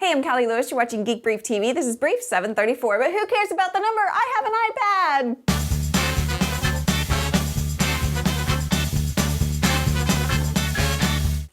Hey, I'm Callie Lewis. You're watching Geek Brief TV. This is Brief 734, but who cares about the number? I have an iPad!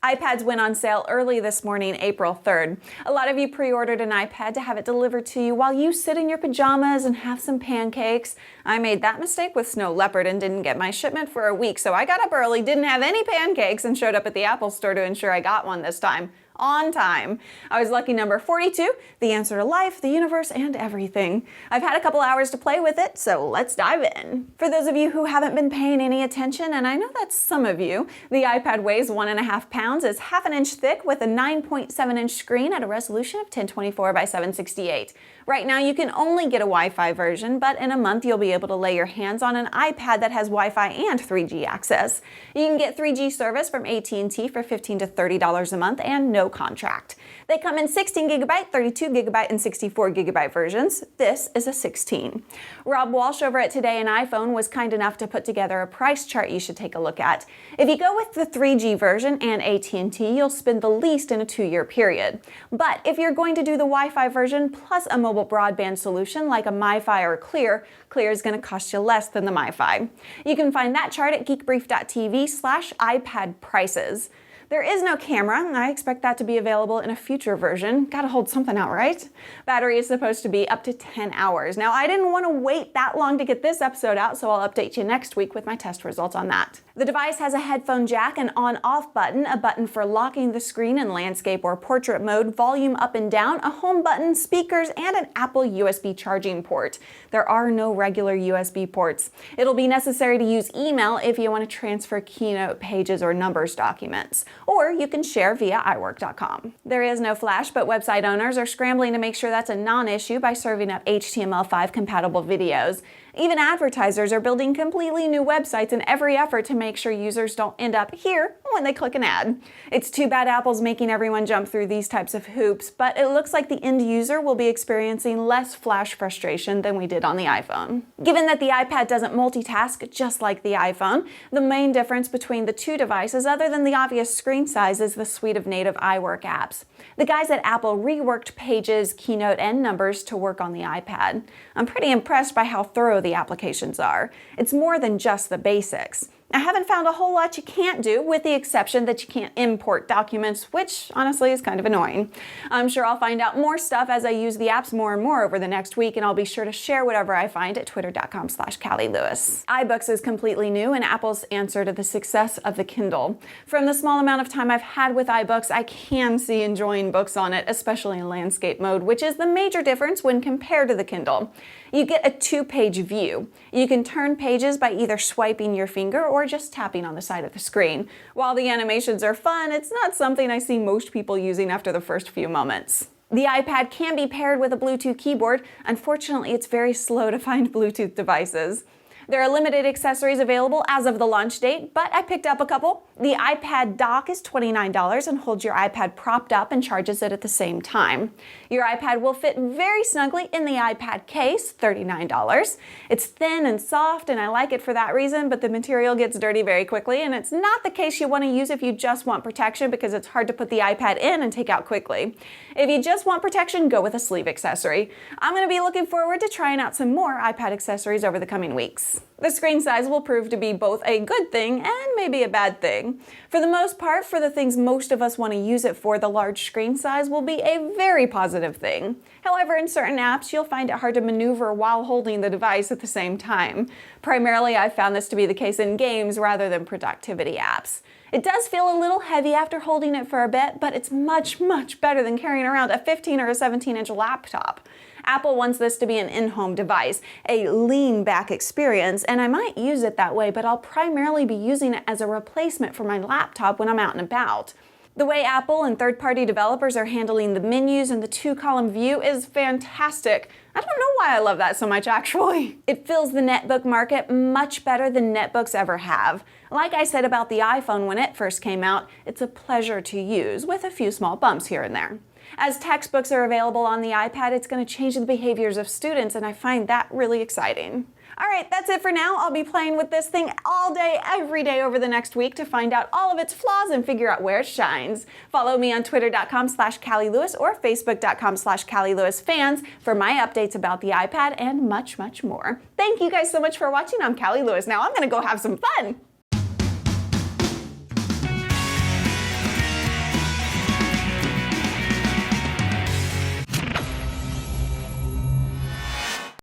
iPads went on sale early this morning, April 3rd. A lot of you pre-ordered an iPad to have it delivered to you while you sit in your pajamas and have some pancakes. I made that mistake with Snow Leopard and didn't get my shipment for a week, so I got up early, didn't have any pancakes, and showed up at the Apple store to ensure I got one this time. On time. I was lucky number 42, the answer to life, the universe, and everything. I've had a couple hours to play with it, so let's dive in. For those of you who haven't been paying any attention, and I know that's some of you, the iPad weighs 1.5 pounds, is half an inch thick with a 9.7-inch screen at a resolution of 1024 by 768. Right now you can only get a Wi-Fi version, but in a month you'll be able to lay your hands on an iPad that has Wi-Fi and 3G access. You can get 3G service from AT&T for $15 to $30 a month and no contract. They come in 16GB, 32GB, and 64GB versions. This is a 16. Rob Walsh over at Today and iPhone was kind enough to put together a price chart you should take a look at. If you go with the 3G version and AT&T, you'll spend the least in a 2-year period. But if you're going to do the Wi-Fi version plus a mobile broadband solution like a MiFi or Clear is going to cost you less than the MiFi. You can find that chart at geekbrief.tv/iPad prices. There is no camera, and I expect that to be available in a future version. Gotta hold something out, right? Battery is supposed to be up to 10 hours. Now, I didn't want to wait that long to get this episode out, so I'll update you next week with my test results on that. The device has a headphone jack, an on-off button, a button for locking the screen in landscape or portrait mode, volume up and down, a home button, speakers, and an Apple USB charging port. There are no regular USB ports. It'll be necessary to use email if you want to transfer Keynote pages or numbers documents. Or you can share via iWork.com. There is no flash, but website owners are scrambling to make sure that's a non-issue by serving up HTML5 compatible videos. Even advertisers are building completely new websites in every effort to make sure users don't end up here when they click an ad. It's too bad Apple's making everyone jump through these types of hoops, but it looks like the end user will be experiencing less flash frustration than we did on the iPhone. Given that the iPad doesn't multitask just like the iPhone, the main difference between the two devices, other than the obvious screen size, is the suite of native iWork apps. The guys at Apple reworked Pages, Keynote, and Numbers to work on the iPad. I'm pretty impressed by how thorough the applications are. It's more than just the basics. I haven't found a whole lot you can't do, with the exception that you can't import documents, which honestly is kind of annoying. I'm sure I'll find out more stuff as I use the apps more and more over the next week, and I'll be sure to share whatever I find at twitter.com/Callie Lewis. iBooks is completely new and Apple's answer to the success of the Kindle. From the small amount of time I've had with iBooks, I can see enjoying books on it, especially in landscape mode, which is the major difference when compared to the Kindle. You get a 2-page view. You can turn pages by either swiping your finger or just tapping on the side of the screen. While the animations are fun, it's not something I see most people using after the first few moments. The iPad can be paired with a Bluetooth keyboard. Unfortunately, it's very slow to find Bluetooth devices. There are limited accessories available as of the launch date, but I picked up a couple. The iPad dock is $29 and holds your iPad propped up and charges it at the same time. Your iPad will fit very snugly in the iPad case, $39. It's thin and soft, and I like it for that reason, but the material gets dirty very quickly, and it's not the case you want to use if you just want protection, because it's hard to put the iPad in and take out quickly. If you just want protection, go with a sleeve accessory. I'm going to be looking forward to trying out some more iPad accessories over the coming weeks. The screen size will prove to be both a good thing and maybe a bad thing. For the most part, for the things most of us want to use it for, the large screen size will be a very positive thing. However, in certain apps, you'll find it hard to maneuver while holding the device at the same time. Primarily, I've found this to be the case in games rather than productivity apps. It does feel a little heavy after holding it for a bit, but it's much, much better than carrying around a 15 or a 17-inch laptop. Apple wants this to be an in-home device, a lean-back experience, and I might use it that way, but I'll primarily be using it as a replacement for my laptop when I'm out and about. The way Apple and third-party developers are handling the menus and the 2-column view is fantastic. I don't know why I love that so much, actually. It fills the netbook market much better than netbooks ever have. Like I said about the iPhone when it first came out, it's a pleasure to use, with a few small bumps here and there. As textbooks are available on the iPad, it's going to change the behaviors of students, and I find that really exciting. All right, that's it for now. I'll be playing with this thing all day, every day over the next week to find out all of its flaws and figure out where it shines. Follow me on twitter.com/Callie Lewis or facebook.com/Callie Lewis fans for my updates about the iPad and much, much more. Thank you guys so much for watching. I'm Callie Lewis. Now I'm going to go have some fun.